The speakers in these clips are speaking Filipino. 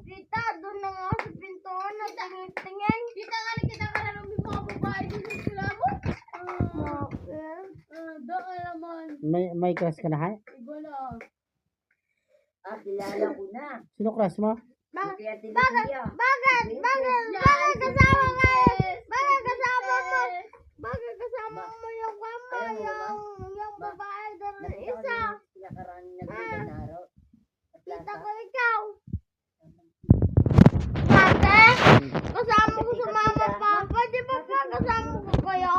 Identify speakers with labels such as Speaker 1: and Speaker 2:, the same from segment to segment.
Speaker 1: Kita, doon na nga sa pintuan na tingin-tingin. Kita ka na ng mga babae dito sila mo. Doon naman.
Speaker 2: May crush ka na, hay?
Speaker 1: Iba na.
Speaker 3: Kilala ko na.
Speaker 2: Sino crush mo?
Speaker 1: Bakit kasama ka? Bakit kasama mo yung kama, yung babae doon isa?
Speaker 3: Nakaraan na araw.
Speaker 1: Kita ko ikaw. Ate, kasama ko sa mama, papa. Di ba pa kasama ko kayo?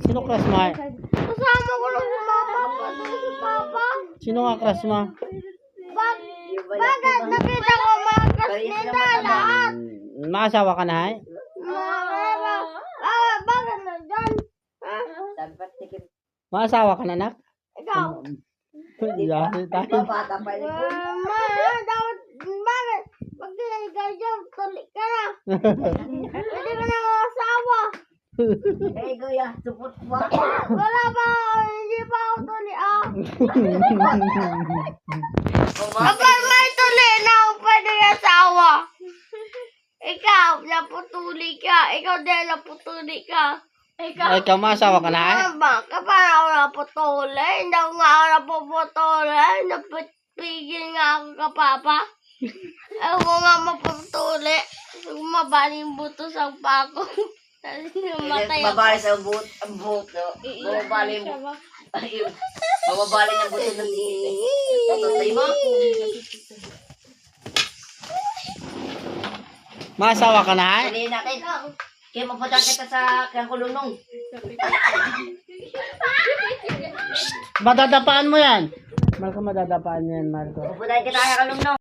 Speaker 2: Sino crush mo, hay?
Speaker 1: Kasama ko lang sa mama, papa. Sa papa.
Speaker 2: Sino nga crush mo?
Speaker 1: Bakit nakita ko mga kasnita lahat?
Speaker 2: Maasawa ka na, hay?
Speaker 1: Bakit nandyan?
Speaker 3: Dapat tikip.
Speaker 2: Maasawa ka na, nak?
Speaker 1: Ikaw.
Speaker 2: Yari tayo.
Speaker 3: Bata pa rin ko.
Speaker 1: Dapat, bakit? Pag tinigay dyan, tulik ka na. Hindi ka na asawa.
Speaker 3: Eh, kuya, support mo.
Speaker 1: Wala pa, hindi pa ako tuli, Kapag may tuli na ako pwede asawa. Ikaw, naputuli ka. Ikaw din, naputuli ka.
Speaker 2: Ikaw maasawa ka na, hay?
Speaker 1: Bakit pa ako naputuli? Hindi ako nga ako napuputuli. Napipigil nga ako ka, Papa. Ako nga maputuli. Mabaling buto sa pako.
Speaker 3: Babali sa buhok. Ang buhok, no? Babali mo. Ayun. Babali ng buto ng tingin. Tatay mo.
Speaker 2: Maasawa ka na, hay?
Speaker 3: Pwede natin. Kaya mapunta kita sa kulunong.
Speaker 2: Madadapaan mo yan. Marco, madadapaan mo yan, Marco.
Speaker 3: Mapunta kita sa kulunong.